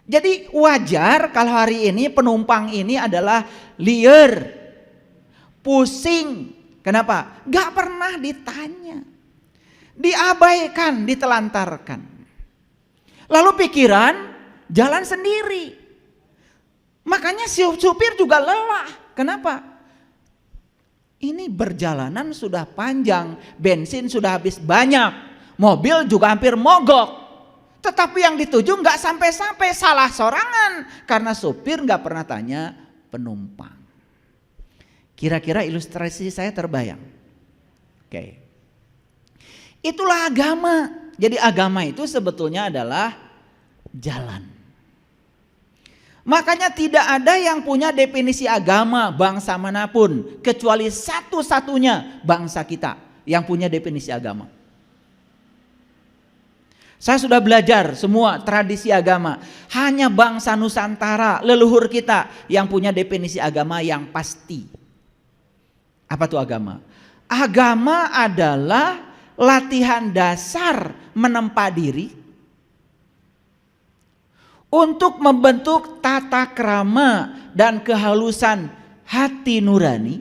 Jadi wajar kalau hari ini penumpang ini adalah liar, pusing. Kenapa? Gak pernah ditanya, diabaikan, ditelantarkan. Lalu pikiran jalan sendiri. Makanya si supir juga lelah. Kenapa? Ini perjalanan sudah panjang, bensin sudah habis banyak, mobil juga hampir mogok. Tetapi yang dituju nggak sampai-sampai, salah sorangan karena supir nggak pernah tanya penumpang. Kira-kira ilustrasi saya terbayang? Oke. Itulah agama. Jadi agama itu sebetulnya adalah jalan. Makanya tidak ada yang punya definisi agama bangsa manapun kecuali satu-satunya bangsa kita yang punya definisi agama. Saya sudah belajar semua tradisi agama. Hanya bangsa Nusantara, leluhur kita yang punya definisi agama yang pasti. Apa itu agama? Agama adalah latihan dasar menempa diri untuk membentuk tata krama dan kehalusan hati nurani,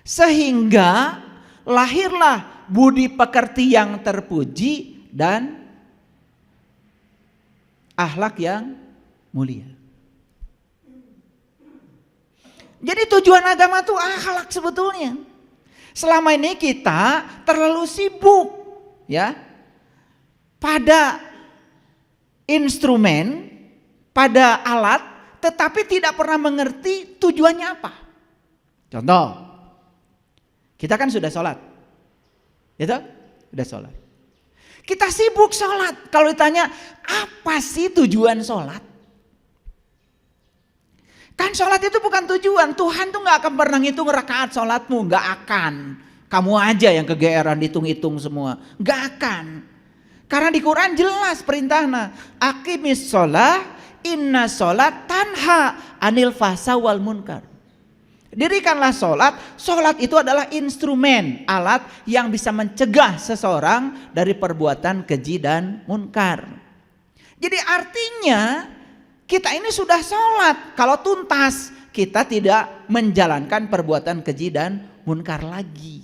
sehingga lahirlah budi pekerti yang terpuji dan akhlak yang mulia. Jadi tujuan agama itu akhlak sebetulnya. Selama ini kita terlalu sibuk ya pada instrumen, pada alat, tetapi tidak pernah mengerti tujuannya apa. Contoh, kita kan sudah sholat, gitu? Sudah sholat. Kita sibuk sholat. Kalau ditanya apa sih tujuan sholat? Kan sholat itu bukan tujuan. Tuhan tuh gak akan pernah ngitung rakaat sholatmu. Gak akan. Kamu aja yang kegeeran hitung-hitung semua. Gak akan. Karena di Quran jelas perintahnya. Aqimis sholat, inna sholat tanha anil fahsya wal munkar. Dirikanlah sholat. Sholat itu adalah instrumen, alat yang bisa mencegah seseorang dari perbuatan keji dan munkar. Jadi artinya kita ini sudah sholat. Kalau tuntas, kita tidak menjalankan perbuatan keji dan munkar lagi.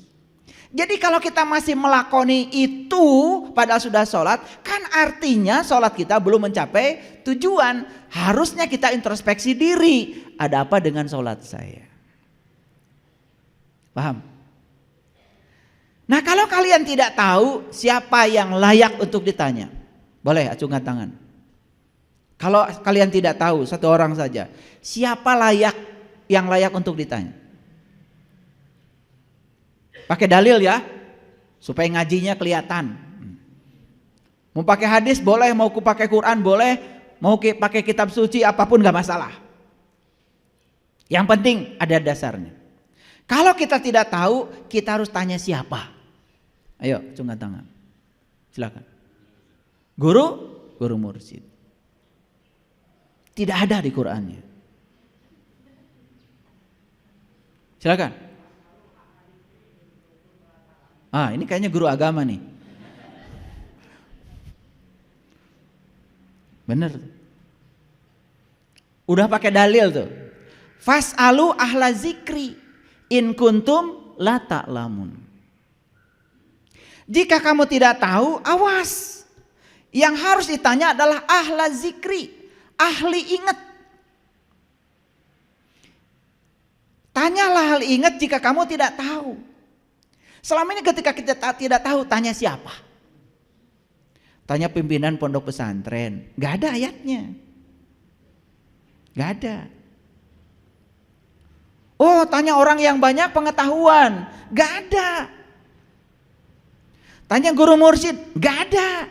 Jadi kalau kita masih melakoni itu padahal sudah sholat, kan artinya sholat kita belum mencapai tujuan. Harusnya kita introspeksi diri. Ada apa dengan sholat saya? Paham? Nah kalau kalian tidak tahu siapa yang layak untuk ditanya, boleh acungkan tangan. Kalau kalian tidak tahu, satu orang saja, siapa yang layak untuk ditanya? Pakai dalil ya, supaya ngajinya kelihatan. Mau pakai hadis boleh, mau pakai Quran boleh, mau pakai kitab suci apapun gak masalah. Yang penting ada dasarnya. Kalau kita tidak tahu, kita harus tanya siapa. Ayo, acungkan tangan. Silakan. Guru mursyid. Tidak ada di Qur'annya. Silakan. Ini kayaknya guru agama nih. Bener. Udah pakai dalil tuh. Fas'alu ahla zikri in kuntum la ta'lamun. Jika kamu tidak tahu, awas. Yang harus ditanya adalah ahla zikri, ahli ingat. Tanyalah ahli ingat jika kamu tidak tahu. Selama ini ketika kita tidak tahu, tanya siapa? Tanya pimpinan pondok pesantren, gak ada ayatnya. Gak ada. Oh, tanya orang yang banyak pengetahuan, gak ada. Tanya guru mursyid, gak ada.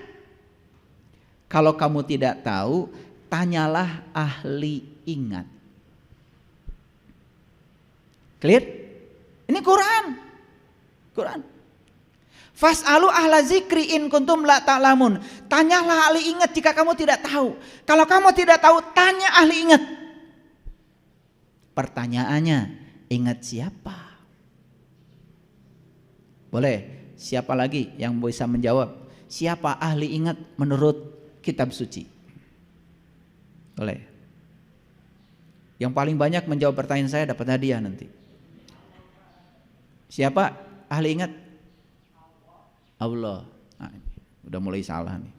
Kalau kamu tidak tahu, tanyalah ahli ingat. Clear? Ini Quran. Fas'alu ahla zikri in kuntum la ta'lamun. Tanyalah ahli ingat jika kamu tidak tahu. Kalau kamu tidak tahu, tanya ahli ingat. Pertanyaannya, ingat siapa? Boleh, siapa lagi yang bisa menjawab? Siapa ahli ingat menurut kitab suci? Boleh. Yang paling banyak menjawab pertanyaan saya dapat hadiah nanti. Siapa? Ahli ingat? Allah. Nah, udah mulai salah nih.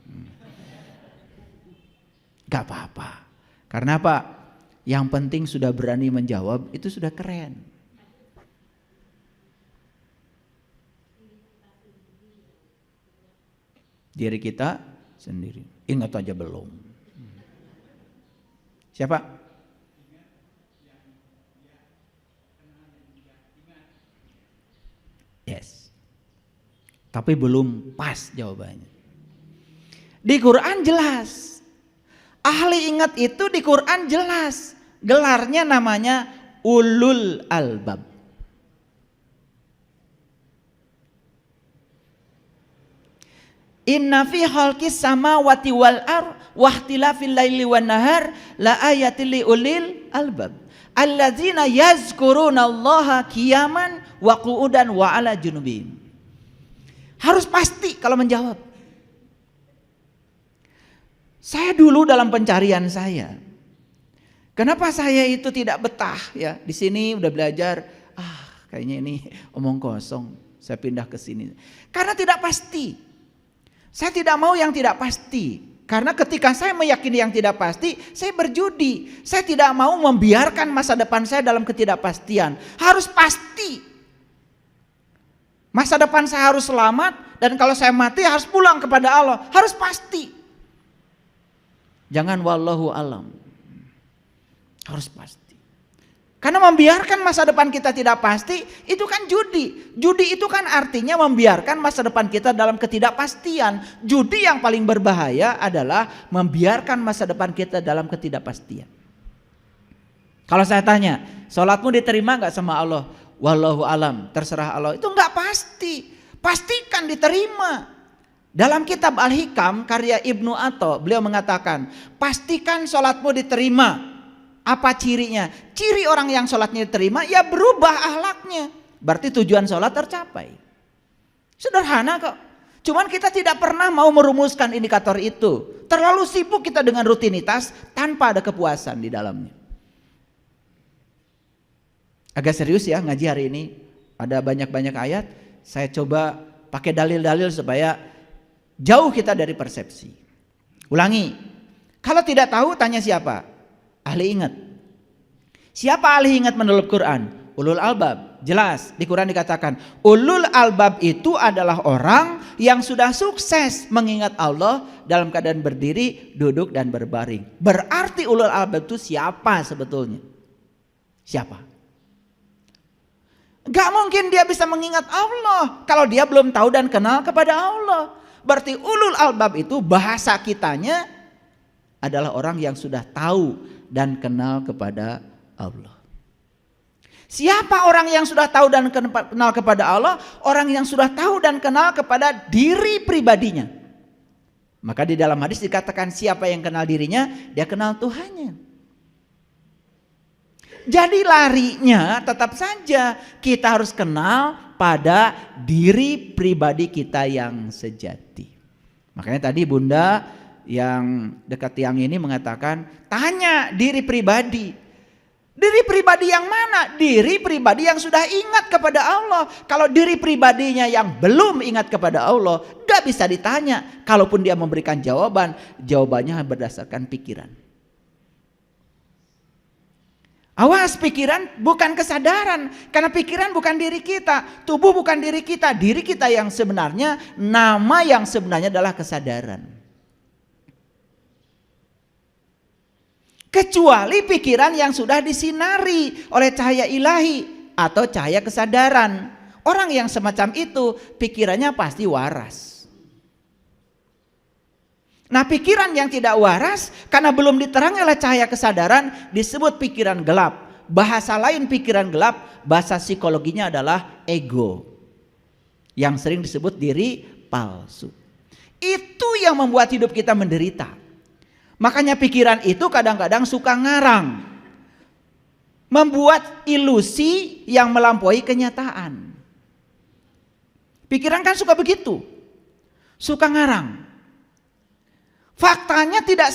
Gak apa-apa. Karena apa? Yang penting sudah berani menjawab, itu sudah keren. Diri kita sendiri. Ingat aja belum. Siapa? Yes. Tapi belum pas jawabannya. Di Quran jelas. Ahli ingat itu di Quran jelas. Gelarnya namanya ulul albab. Inna fi khalqis samawati wal ardh wa ikhtilafil laili wan nahar la ayatil li ulil albab. Alladzina yazkurunallaha qiyaman wa qu'udan wa ala junubihim. Harus pasti kalau menjawab. Saya dulu dalam pencarian saya. Kenapa saya itu tidak betah ya? Di sini udah belajar, kayaknya ini omong kosong. Saya pindah ke sini. Karena tidak pasti. Saya tidak mau yang tidak pasti. Karena ketika saya meyakini yang tidak pasti, saya berjudi. Saya tidak mau membiarkan masa depan saya dalam ketidakpastian. Harus pasti. Masa depan saya harus selamat, dan kalau saya mati harus pulang kepada Allah. Harus pasti. Jangan wallahu alam. Harus pasti. Karena membiarkan masa depan kita tidak pasti, itu kan judi. Judi itu kan artinya membiarkan masa depan kita dalam ketidakpastian. Judi yang paling berbahaya adalah membiarkan masa depan kita dalam ketidakpastian. Kalau saya tanya, sholatmu diterima gak sama Allah? Wallahu alam, terserah Allah. Itu gak pasti. Pastikan diterima. Dalam kitab Al-Hikam karya Ibnu Atha, beliau mengatakan, pastikan sholatmu diterima. Apa cirinya? Ciri orang yang sholatnya diterima, ya berubah akhlaknya. Berarti tujuan sholat tercapai. Sederhana kok. Cuman kita tidak pernah mau merumuskan indikator itu. Terlalu sibuk kita dengan rutinitas tanpa ada kepuasan di dalamnya. Agak serius ya ngaji hari ini. Ada banyak-banyak ayat. Saya coba pakai dalil-dalil supaya jauh kita dari persepsi. Ulangi. Kalau tidak tahu tanya siapa? Ahli ingat. Siapa ahli ingat menurut Quran? Ulul albab. Jelas di Quran dikatakan ulul albab itu adalah orang yang sudah sukses mengingat Allah dalam keadaan berdiri, duduk dan berbaring. Berarti ulul albab itu siapa sebetulnya? Siapa? Gak mungkin dia bisa mengingat Allah kalau dia belum tahu dan kenal kepada Allah. Berarti ulul albab itu bahasa kitanya adalah orang yang sudah tahu dan kenal kepada Allah. Siapa orang yang sudah tahu dan kenal kepada Allah? Orang yang sudah tahu dan kenal kepada diri pribadinya. Maka di dalam hadis dikatakan siapa yang kenal dirinya, dia kenal Tuhannya. Jadi larinya tetap saja kita harus kenal pada diri pribadi kita yang sejati. Makanya tadi Bunda yang dekat tiang ini mengatakan, tanya diri pribadi. Diri pribadi yang mana? Diri pribadi yang sudah ingat kepada Allah. Kalau diri pribadinya yang belum ingat kepada Allah, gak bisa ditanya. Kalaupun dia memberikan jawaban, jawabannya berdasarkan pikiran. Awas, pikiran bukan kesadaran. Karena pikiran bukan diri kita, tubuh bukan diri kita. Diri kita yang sebenarnya, nama yang sebenarnya adalah kesadaran. Kecuali pikiran yang sudah disinari oleh cahaya ilahi atau cahaya kesadaran. Orang yang semacam itu pikirannya pasti waras. Nah, pikiran yang tidak waras karena belum diterangi oleh cahaya kesadaran disebut pikiran gelap. Bahasa lain pikiran gelap, bahasa psikologinya adalah ego. Yang sering disebut diri palsu. Itu yang membuat hidup kita menderita. Makanya pikiran itu kadang-kadang suka ngarang. Membuat ilusi yang melampaui kenyataan. Pikiran kan suka begitu. Suka ngarang. Faktanya tidak